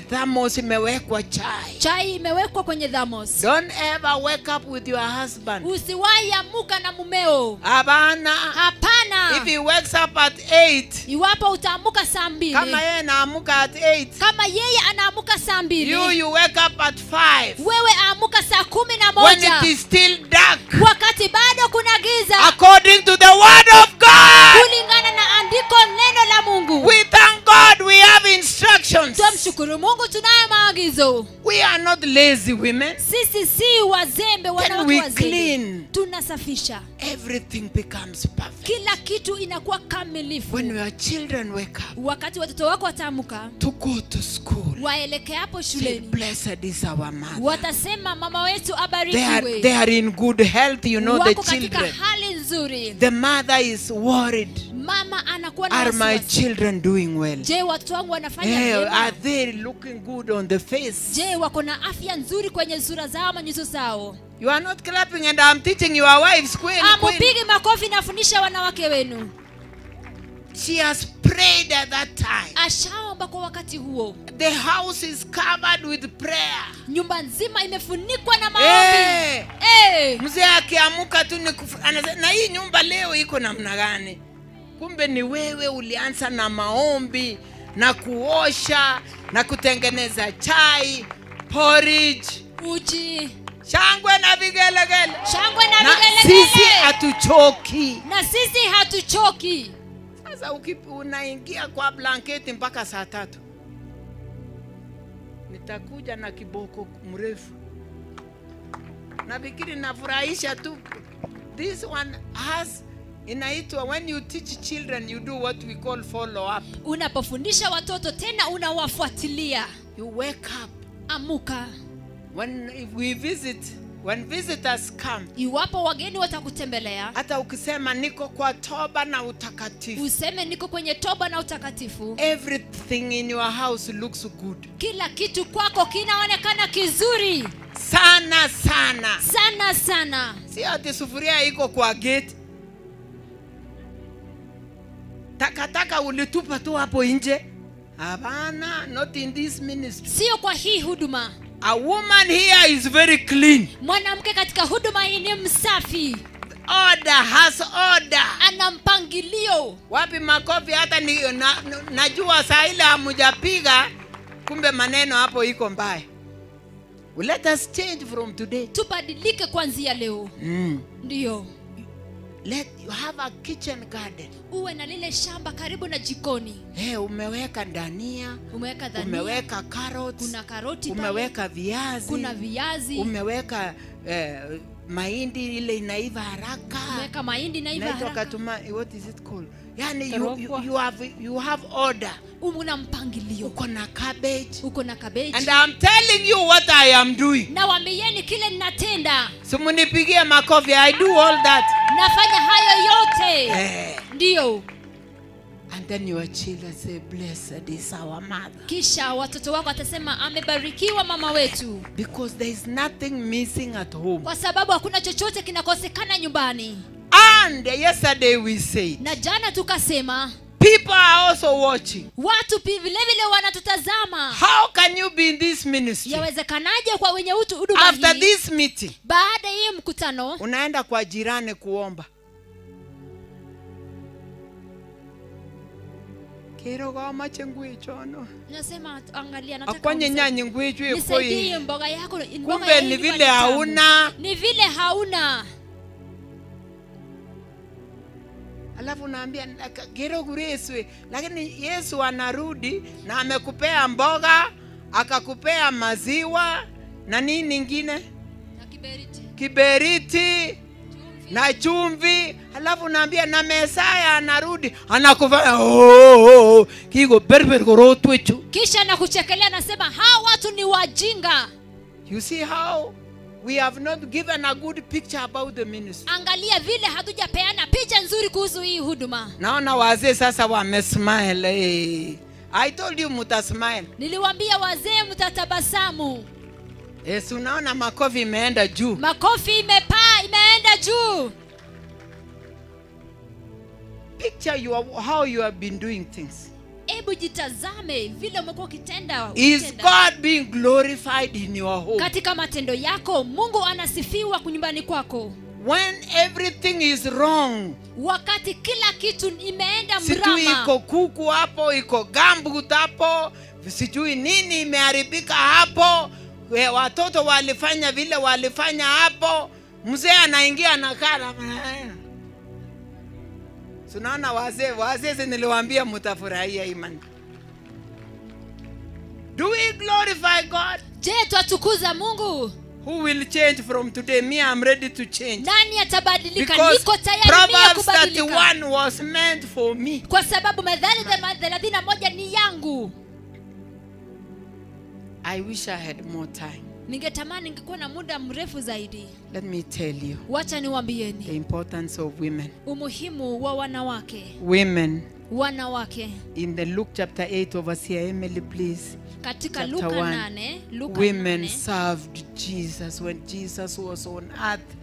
Thermos imewekwa chai. Chai imewekwa kwenye thamos. Don't ever wake up with your husband. Usiwahi amuka na mumeo. Abana. Hapana. If he wakes up at 8, Iwapo utaamuka saa 2, kama yeye anaamuka at 8, kama yeye anaamuka saa 2, you wake up at 5. wewe aamuka saa When it 11, is still dark, wakati bado kuna giza, according to the word of God. kulingana na andiko neno la Mungu. We thank God we have instructions. Tumshukuru Mungu, tunayo maagizo. We are not lazy women. Sisi si wazembe, wanawake we wazembe. clean. Tunasafisha. Everything becomes perfect. Kila kitu inakuwa kamilifu. When your children wake up Wakati watoto wako wataamuka, to go to school, waelekee hapo say, shuleni, blessed is our mother. watasema mama wetu They abarikiwe. are in good health, you know, the Wako katika children. hali nzuri. The mother is worried. Mama anakuwa na Are my wasiwasi. children doing well? Je, watoto wangu wanafanya vyema? Are they looking good on the face? Je, wako na afya nzuri kwenye sura zao ama nyuso zao? You are not clapping and I'm teaching your wives. Queen. Amupigi makofi, nafundisha wanawake wenu. She has prayed at that time. Ashaomba kwa wakati huo. The house is covered with prayer. Nyumba nzima imefunikwa na maombi. Mzee akiamuka tu na hii nyumba leo iko namna gani? Kumbe ni wewe ulianza na maombi na kuosha na kutengeneza chai, porridge, uji. Shangwe na vigelegele. Shangwe na vigelegele. Sisi hatuchoki. Na sisi hatuchoki. Sasa unaingia kwa blanketi mpaka saa 3. Nitakuja na kiboko mrefu. Nafikiri nafurahisha tu. This one has inaitwa, when you teach children you do what we call follow up. Unapofundisha watoto tena unawafuatilia. You wake up. Amuka. When visitors come, iwapo wageni watakutembelea, hata ukisema niko kwa toba na utakatifu, useme niko kwenye toba na utakatifu, everything in your house looks good. Kila kitu kwako kinaonekana kizuri sana sana sana sana. Si ati sufuria iko kwa gate, takataka ulitupa tu hapo nje. Hapana, not in this ministry. Sio kwa hii huduma. A woman here is very clean. Mwanamke katika huduma hii ni msafi. Order has order. Ana mpangilio. Wapi makofi? Hata najua saa ile hamujapiga, kumbe maneno hapo iko mbaya. Let us change from today. Tubadilike kuanzia leo. Ndio. Let you have a kitchen garden. Uwe na lile shamba karibu na jikoni. Umeweka dania, umeweka carrots, kuna karoti, umeweka viazi, kuna viazi, umeweka mahindi ile inaiva haraka. Umeweka mahindi inaiva haraka. What is it called? Yani you have order. Una mpangilio. Uko na cabbage. Uko na cabbage. And I'm telling you what I am doing. Na waambieni kile ninatenda. Simunipigie makofi. I do all that. Nafanya hayo yote. Ndio. And then your children say, blessed is our mother. Kisha watoto wako watasema amebarikiwa mama wetu. Because there is nothing missing at home. Kwa sababu hakuna chochote kinakosekana nyumbani. And yesterday we said, na jana tukasema, people are also watching. Watu vile vile wanatutazama. How can you be in this ministry? Yawezekanaje kwa wenye huduma hii? After this meeting, baada ya mkutano, unaenda kwa jirani kuomba. Kero kamache ngwechono. Nasema angalia, nataka Akwanye nyanyi ngwechu nisaidie ekoi. mboga yako. Kumbe ni vile hauna. Ni vile hauna. Alafu naambia kero kureswe, lakini Yesu anarudi na amekupea mboga, akakupea maziwa na nini nyingine? Na kiberiti. Kiberiti na chumvi. Alafu naambia na Mesaya anarudi anakufanya kigo berber korotwechu. Kisha nakuchekelea, anasema hao watu ni wajinga. You see how we have not given a good picture about the ministry. Angalia vile hatujapeana picha nzuri kuhusu hii huduma. Naona wazee sasa wamesmile. I told you mutasmile. Niliwaambia wazee mtatabasamu. Yesu, unaona makofi imeenda juu. Makofi imeenda juu. Picture how you have been doing things. Hebu jitazame vile umekuwa ukitenda. Is God being glorified in your home? Katika matendo yako Mungu anasifiwa nyumbani kwako. When everything is wrong, wakati kila kitu imeenda mrama. Sijui iko kuku hapo, iko gambut hapo, sijui nini imeharibika hapo, watoto walifanya vile walifanya hapo, mzee anaingia anakaa. Tunaona wazee niliwaambia mtafurahia imani. Do we glorify God? Je, twatukuza Mungu? Who will change from today? Me, I'm ready to change. Nani atabadilika? Because Niko tayari mimi kubadilika. Proverbs 31 was meant for me. Kwa sababu Methali 31 ni yangu. I wish I had more time. Ningetamani ningekuwa na muda mrefu zaidi. Let me tell you. Wacha niwaambieni. The importance of women. Umuhimu wa wanawake. Women. Wanawake. In the Luke chapter 8 overseer Emily, please. Katika Luka 8, women served Jesus when Jesus was on earth.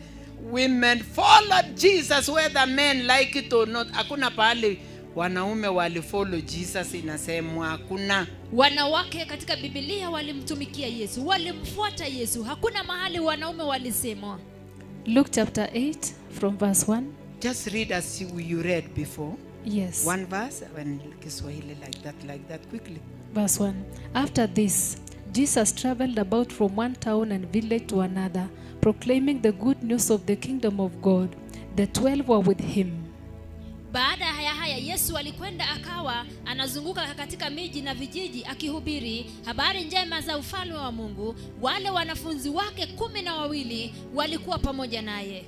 Women followed Jesus whether men like it or not. Hakuna pahali wanaume walifollow Jesus inasemwa, hakuna. Wanawake katika Biblia walimtumikia Yesu, walimfuata Yesu. Hakuna mahali wanaume walisemwa. Luke chapter 8 from verse 1. Just read as you read before. Yes. One verse when Kiswahili like that quickly. Verse 1. After this, Jesus traveled about from one town and village to another, proclaiming the good news of the kingdom of God. The 12 were with him. Baada ya haya Yesu alikwenda akawa anazunguka katika miji na vijiji akihubiri habari njema za ufalme wa Mungu. Wale wanafunzi wake 12 walikuwa pamoja naye.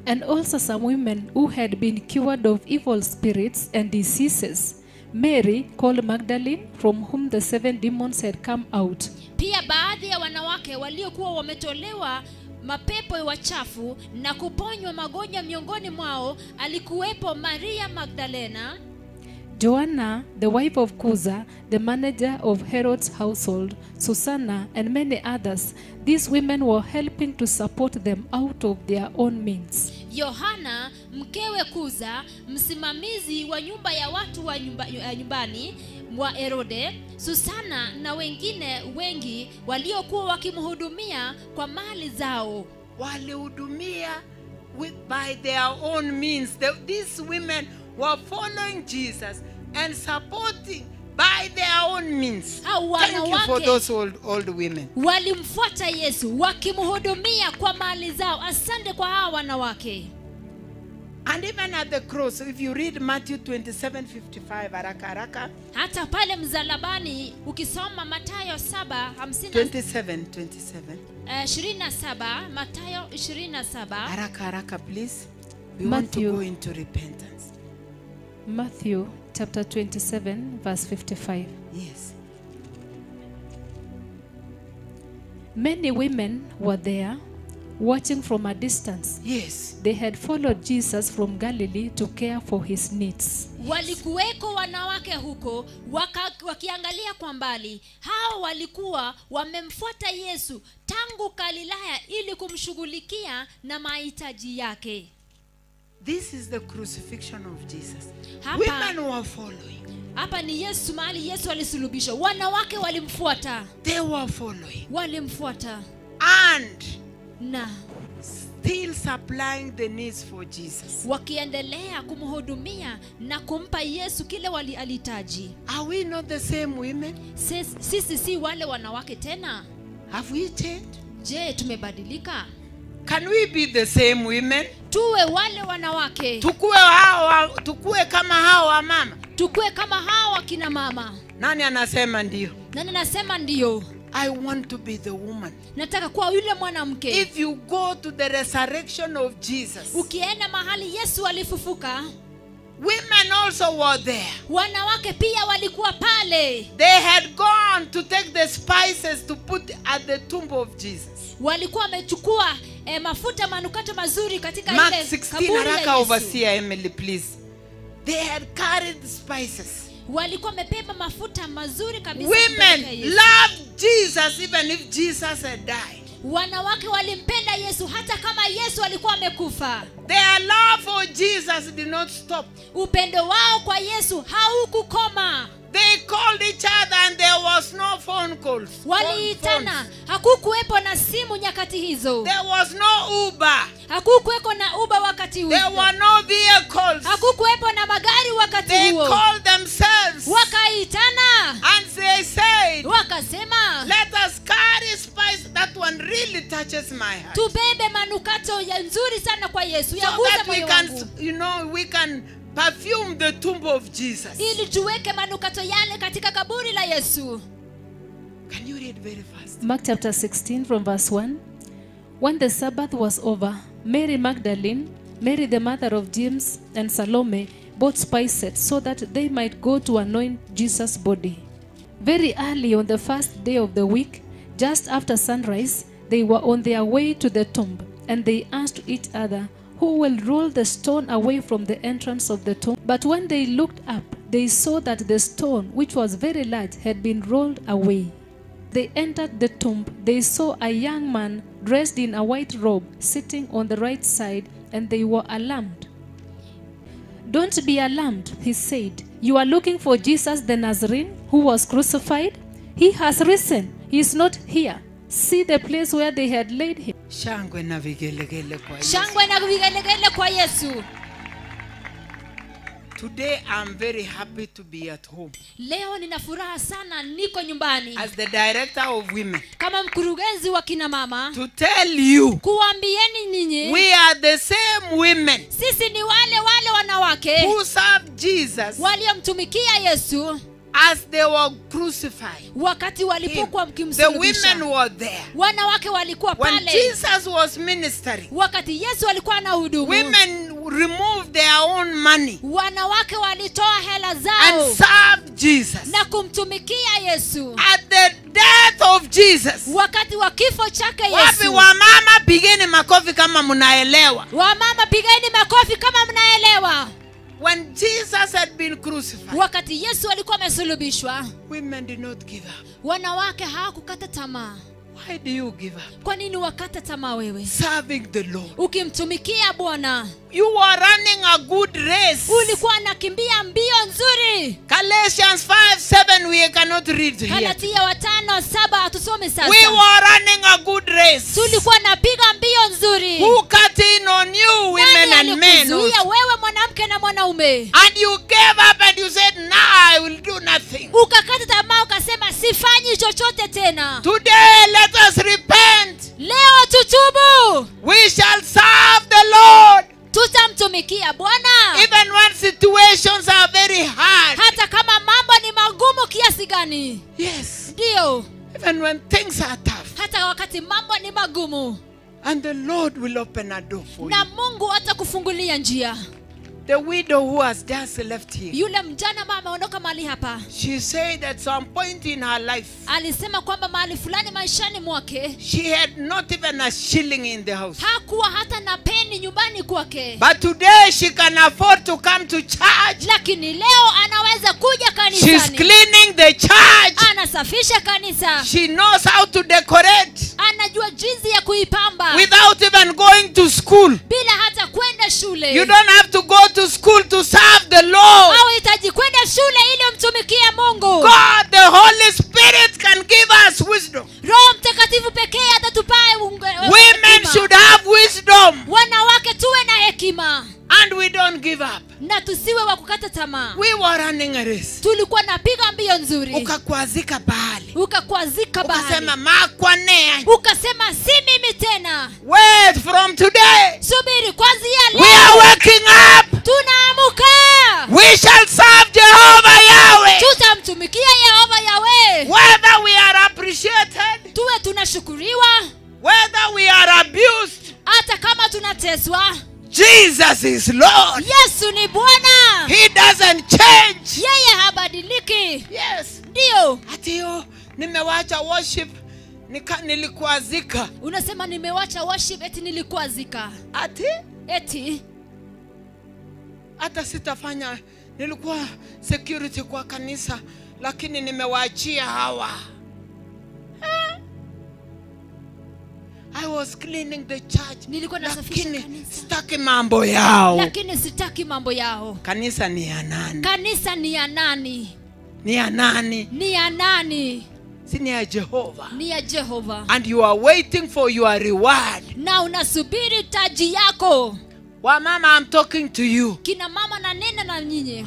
And also some women who had been cured of evil spirits and diseases. Mary, called Magdalene, from whom the 7 demons had come out. Pia baadhi ya wanawake waliokuwa wametolewa mapepo wachafu na kuponywa magonjwa miongoni mwao alikuwepo Maria Magdalena, Joanna, the wife of Cuza, the manager of Herod's household, Susanna, and many others. These women were helping to support them out of their own means. Yohana, mkewe Kuza, msimamizi wa nyumba ya watu wa nyumbani mwa Herode, Susana na wengine wengi waliokuwa wakimhudumia kwa mali zao. Walihudumia by their own means. These women were following Jesus and supporting by their own means. Thank you for those old women. Walimfuata Yesu wakimhudumia kwa mali zao. Asante kwa hawa wanawake. And even at the cross, if you read Matthew 27:55, haraka. Hata pale msalabani ukisoma Mathayo 7:50. 27. 27, Mathayo 27. Haraka, please. We want to go into repentance. Matthew chapter 27 verse 55. Yes. Many women were there watching from a distance. Yes. They had followed Jesus from Galilee to care for his needs. Walikuweko wanawake huko wakiangalia kwa mbali. Hao walikuwa wamemfuata Yesu tangu Galilaya ili kumshughulikia na mahitaji yake. This is the crucifixion of Jesus. Hapa, women were following. Hapa ni Yesu, mahali Yesu alisulubishwa. Wanawake walimfuata. They were following. Walimfuata. And na still supplying the needs for Jesus. wakiendelea kumhudumia na kumpa Yesu kile alihitaji. Are we not the same women? Sisi si wale wanawake tena? Have we changed? Je, tumebadilika? Can we be the same women? Tuwe wale wanawake. Tukue kama hao wa mama. Tukue kama hawa kina mama. Nani anasema ndio? Nani anasema ndio? I want to be the woman. Nataka kuwa yule mwanamke. If you go to the resurrection of Jesus, ukienda mahali Yesu alifufuka, women also were there. wanawake pia walikuwa pale. They had gone to take the spices to put at the tomb of Jesus. Walikuwa wamechukua mafuta manukato mazuri katika Mark ile 16, kaburi la haraka Yesu. overseer Emily, please. They had carried the spices. Walikuwa wamebeba mafuta mazuri kabisa. Women kupeleka Yesu. loved Jesus even if Jesus had died. Wanawake walimpenda Yesu hata kama Yesu alikuwa amekufa. Their love for Jesus did not stop. Upendo wao kwa Yesu haukukoma. They called each other and there was no phone calls. Waliitana, hakukuwepo na simu nyakati hizo. There was no Uber. Hakukuwepo na Uber wakati huo. There were no vehicles. Hakukuwepo na magari wakati They huo. called themselves Wakaitana, and they said, wakasema, let us carry spice. That one really touches my heart. tubebe manukato ya nzuri sana kwa Yesu, So yaguze that we moyo can, wangu. we can perfume the tomb of Jesus. Ili tuweke manukato yale katika kaburi la Yesu. Can you read very fast? Mark chapter 16 from verse 1. When the Sabbath was over, Mary Magdalene, Mary the mother of James, and Salome bought spices so that they might go to anoint Jesus' body. Very early on the first day of the week, just after sunrise, they were on their way to the tomb, and they asked each other, who will roll the stone away from the entrance of the tomb? But when they looked up, they saw that the stone, which was very large, had been rolled away. They entered the tomb. They saw a young man dressed in a white robe sitting on the right side, and they were alarmed. Don't be alarmed, he said. You are looking for Jesus the Nazarene, who was crucified? He has risen. He is not here. See the place where they had laid him. Shangwe na vigelegele kwa Yesu. Shangwe na vigelegele kwa Yesu. Today I'm very happy to be at home. Leo nina furaha sana niko nyumbani. As the director of women. Kama mkurugenzi wa kina mama. To tell you. Kuambieni ninyi. We are the same women. Sisi ni wale wanawake. Who served Jesus. Waliomtumikia Yesu. As they were crucified. Wakati walipokuwa The mkimsulubisha. women were there. Wanawake walikuwa pale. When Jesus was ministering. Wakati Yesu alikuwa anahudumu. Women removed their own money. Wanawake walitoa hela zao. And served Jesus. Na kumtumikia Yesu. At the death of Jesus. Wakati wa kifo chake Yesu. Wapi wamama, pigeni makofi kama mnaelewa. Wamama pigeni makofi kama mnaelewa. When Jesus had been crucified. Wakati Yesu alikuwa amesulubishwa. Women did not give up. Wanawake hawakukata tamaa. Why do you give up? Kwa nini wakata tamaa wewe? Serving the Lord. Ukimtumikia Bwana. You were running a good race. Ulikuwa unakimbia mbio nzuri. Galatians 5:7 we cannot read here. Galatia 5:7 tusome sasa. We were running a good race. Tulikuwa napiga mbio nzuri. Who cut in on you, women and men? Wewe mwanamke na mwanaume. And you gave up and you said, "Nah, I will do nothing." Ukakata tamaa ukasema sifanyi chochote tena. Today let us repent. Leo tutubu. We shall serve the Lord. Tutamtumikia Bwana. Even when situations are very hard. Hata kama mambo ni magumu kiasi gani. Yes. Ndio. Even when things are tough. Hata wakati mambo ni magumu. And the Lord will open a door for na you. Mungu atakufungulia njia. The widow who has just left here. Yule mjana ambaye ameondoka mahali hapa. She said at some point in her life. Alisema kwamba mahali fulani maishani mwake. She had not even a shilling in the house. Hakuwa hata na peni nyumbani kwake. But today she can afford to come to church. Lakini leo anaweza kuja kanisani. She's cleaning the church. Anasafisha kanisa. She knows how to decorate. Anajua jinsi ya kuipamba. Without even going to school. Bila hata kwenda shule. You don't have to go to school to serve the Lord. Hauhitaji kwenda shule ili umtumikie Mungu. God, the Holy Spirit can give us wisdom. Roho Mtakatifu pekee atatupa Women should have wisdom. running a race. tulikuwa napiga mbio nzuri, Ukakwazika bahali. ukakwazika bahali, Ukasema makwane. ukasema si mimi tena. Wait, from today Subiri, kwanzia we are leo waking up. tunaamuka, We shall serve Jehovah Yahweh. tutamtumikia Yehova Yahweh. Whether we are appreciated, Tuwe tunashukuriwa whether we are abused, hata kama tunateswa. Jesus is Lord. Yesu ni Bwana, He doesn't change. yeye habadiliki. Yes. Ndio Atiyo, nimewacha worship, nilikuazika. unasema nimewacha worship eti nilikuazika, Ati eti hata sitafanya, nilikuwa security kwa kanisa lakini nimewaachia hawa. I was cleaning the church, Nilikuwa nasafisha lakini kanisa, sitaki mambo yao. lakini sitaki mambo yao. Kanisa ni ya nani? Kanisa ni ya nani? Ni ya nani? Ni ya nani? Si ni ya Jehova. Ni ya Jehova. And you are waiting for your reward. Na unasubiri taji yako. Wamama, I'm talking to you. Kina mama na nena na nyinyi.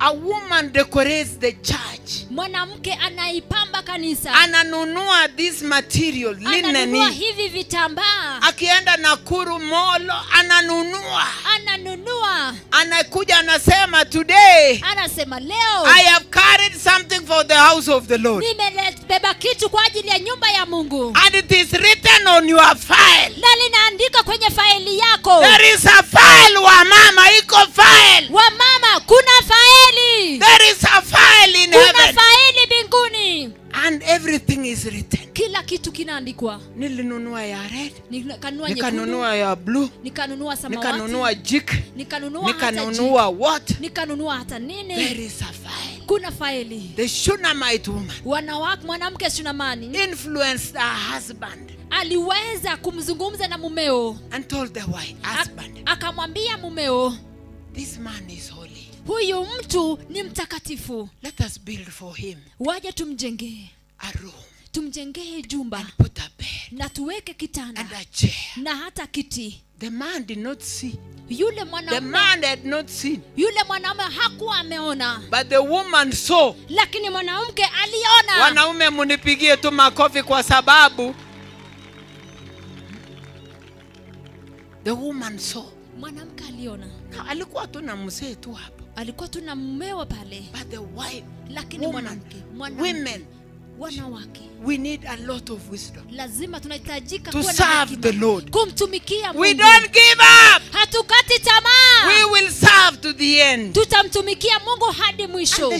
A woman decorates the church. Mwanamke anaipamba kanisa. Ananunua this material, Ananunua linen. hivi vitambaa. Akienda Nakuru Mall, ananunua. Ananunua. Anakuja anasema, today Anasema leo I have carried something for the house of the Lord. nimebeba kitu kwa ajili ya nyumba ya Mungu. And it is written on your file. Na linaandika kwenye faili yako. There is a file, wamama, iko file. Wa mama, kuna faili. There is a file in Kuna heaven. faili mbinguni. And everything is written. Kila kitu kinaandikwa. Nilinunua ya red, Nikanunua nikanunua ya blue, nikanunua samawati, nikanunua jik, nikanunua nikanunua what? nikanunua hata nini. There is a file. Kuna faili. The Shunammite woman Mwanamke Shunamani influenced her husband aliweza kumzungumza na mumeo, and told the husband, akamwambia mumeo, this man is holy. huyu mtu ni mtakatifu, Let us build for him waje tumjengee, a room, tumjengee jumba and put a bed na tuweke kitanda and a chair. na hata kiti. The man did not see. Yule The mwanamume, man had not seen. yule mwanamume hakuwa ameona, But the woman saw. lakini mwanamke aliona. Wanaume munipigie tu makofi kwa sababu the woman saw. Mwanamke aliona. Na alikuwa tu na mzee tu hapo. Alikuwa tu na mumewa pale, But the wife, lakini woman, women, wanawake, we need a lot of wisdom lazima tunahitajika to kuwa na serve hekima, the Lord. kumtumikia Mungu. We don't give up. Hatukati tamaa. We will serve to the end. Tutamtumikia Mungu hadi mwisho. And the